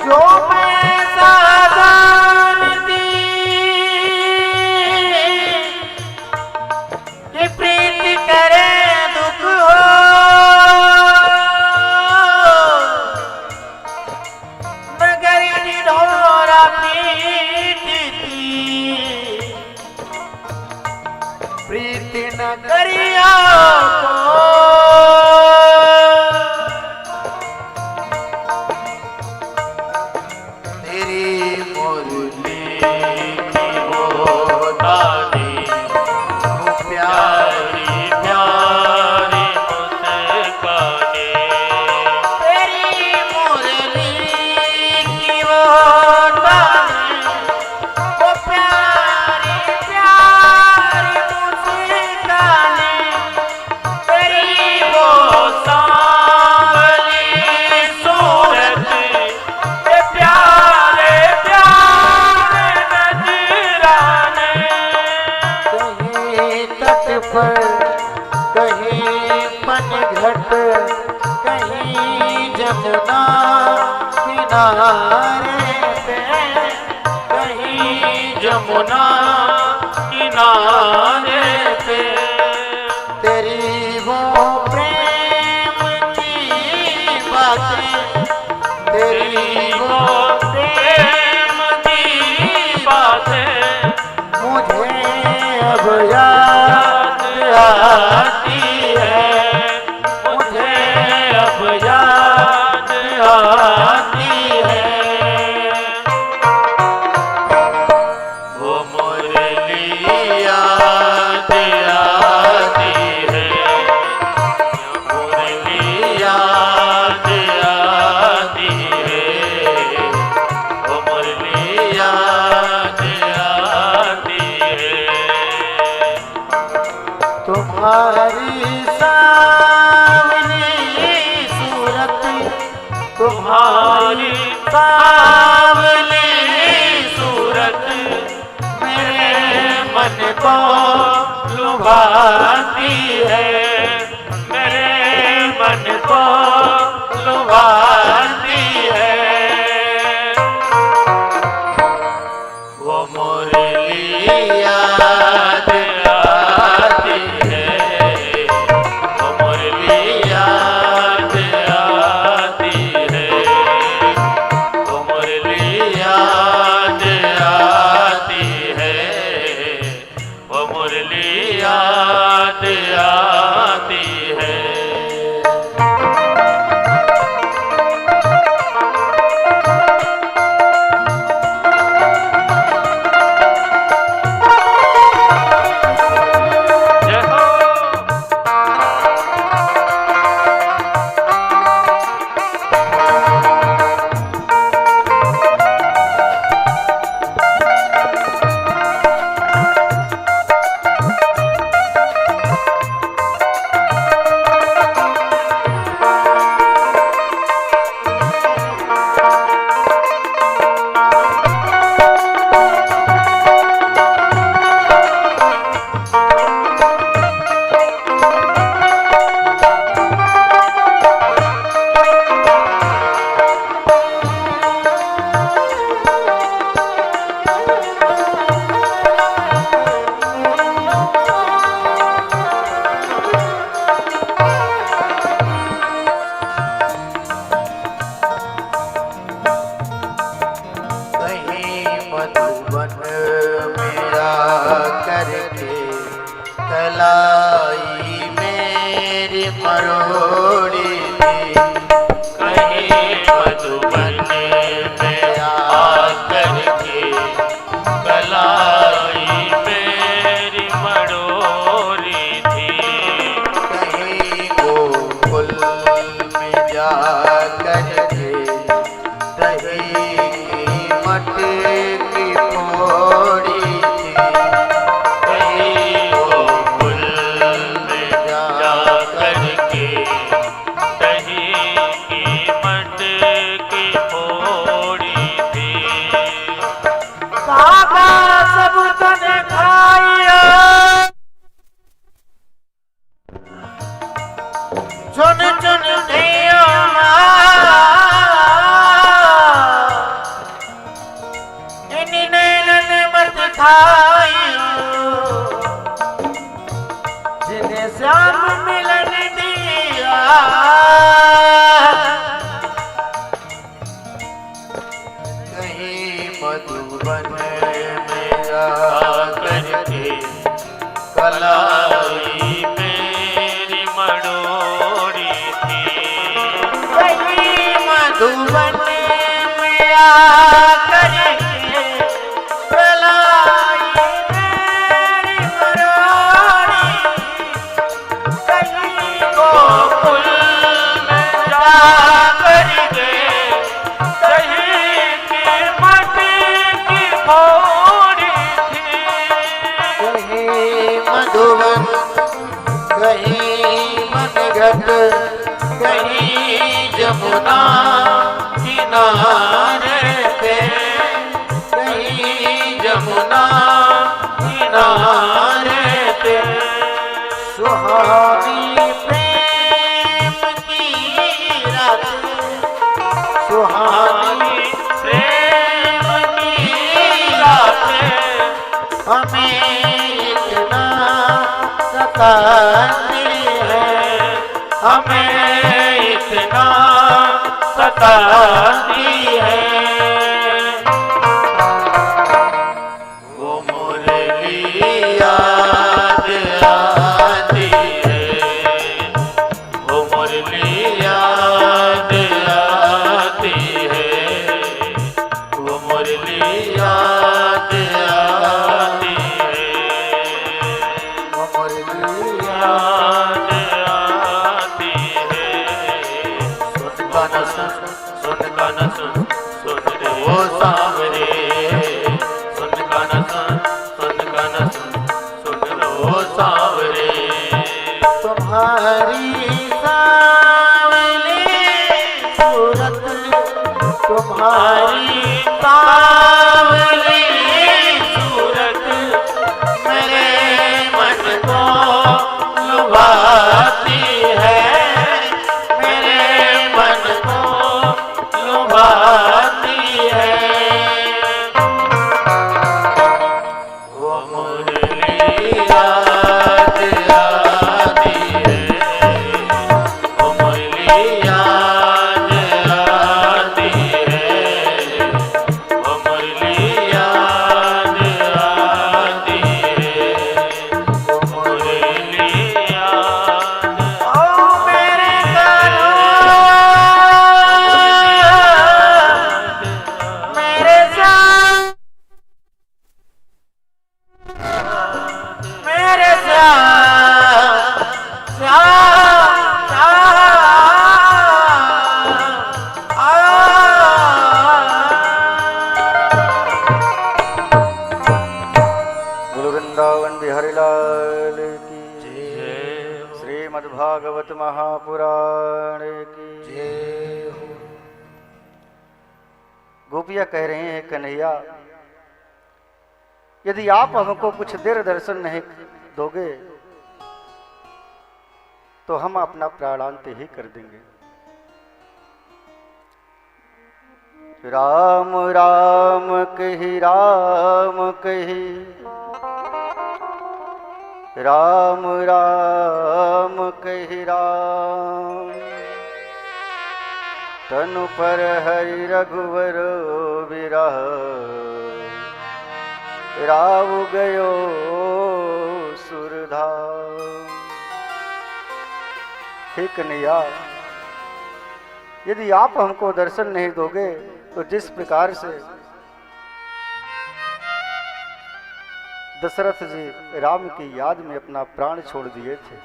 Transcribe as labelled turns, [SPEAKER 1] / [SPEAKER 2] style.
[SPEAKER 1] जो मैं जानती कि प्रीति करे दुख हो, मगर ढोरा पीटती प्रीति न करिया को। कहीं पनघट कहीं जमुना किनारे पे, कहीं जमुना किनारे पे तेरी वो प्रेम की बातें, तेरी वो प्रेम की बातें मुझे अब याद आती है, मुझे अब याद आती है। वो मुरली याद आती है, मुरली याद आती है, वो मुरली याद आती है। तुम्हारी सावली सूरत, तुम्हारी सावली सूरत मेरे मन को लुभाती है, मेरे मन को लुभाती है। वो मुरली याद आती है, वो मुरली याद आती है, वो मुरली याद आती है, वो मुरली याद आती है। मधुबन मेरा करके कलाई मेरी मरोड़ी थी, कहीं मधुबन मेरा करके कलाई मेरी मरोड़ी थी, कहीं गोकुल में जा करके दही मटे की फोड़ी थी, कहीं गोकुल में जा करके दही की मटे की फोड़ी थी। बाबा सब तने खाया चुन चुन दिया मधुबन में आकर के प्रलाई मेरी मरोड़ी, कहीं गोकुल में जाकर के कहीं की मटी की घोड़ी थी।
[SPEAKER 2] कहीं मधुबन कहीं मनघट कहीं जमुना किनारे पे, कहीं जमुना किनारे पे सुहानी प्रेम की रात, सुहानी
[SPEAKER 1] प्रेम की रातें
[SPEAKER 2] हमें इतना सताती है,
[SPEAKER 1] हमें इतना सताती है।
[SPEAKER 2] वो मुरली याद आती है,
[SPEAKER 1] वो मुरली याद आती है, वो मुरली याद आती है,
[SPEAKER 2] वो मुरली
[SPEAKER 1] याद आती है।
[SPEAKER 2] सुन गाना सुन,
[SPEAKER 1] सुन गाना सुन, सुन रे वो सांवरे, सुन गाना सुन गाना सुन रे वो सांवरे।
[SPEAKER 2] तुम्हारी सांवली सूरत, तुम्हारी
[SPEAKER 1] सांवली सूरत मेरे मन को लुभाती है, मेरे मन को लुभाती है। वो मुरली याद आती है, वो मुरली याद आती है, वो मुरली याद आती है, वो मुरली याद। ओ मेरे मेरे श्याम, मेरे श्याम, श्याम,
[SPEAKER 2] गुरु वृंदावन बिहारी लाल की
[SPEAKER 1] जय।
[SPEAKER 2] श्रीमद्भागवत महापुराण की जय हो। गोपियाँ कह रही हैं कन्हैया, यदि आप हमको कुछ देर दर्शन नहीं दोगे तो हम अपना प्राणांत ही कर देंगे। राम राम कही, राम कही, राम राम कही राम, तनु पर हरि रघुवर विरह, राव गयो सुरधाम। हे कन्हैया, यदि आप हमको दर्शन नहीं दोगे तो जिस प्रकार से दशरथ जी राम की याद में अपना प्राण छोड़ दिए थे,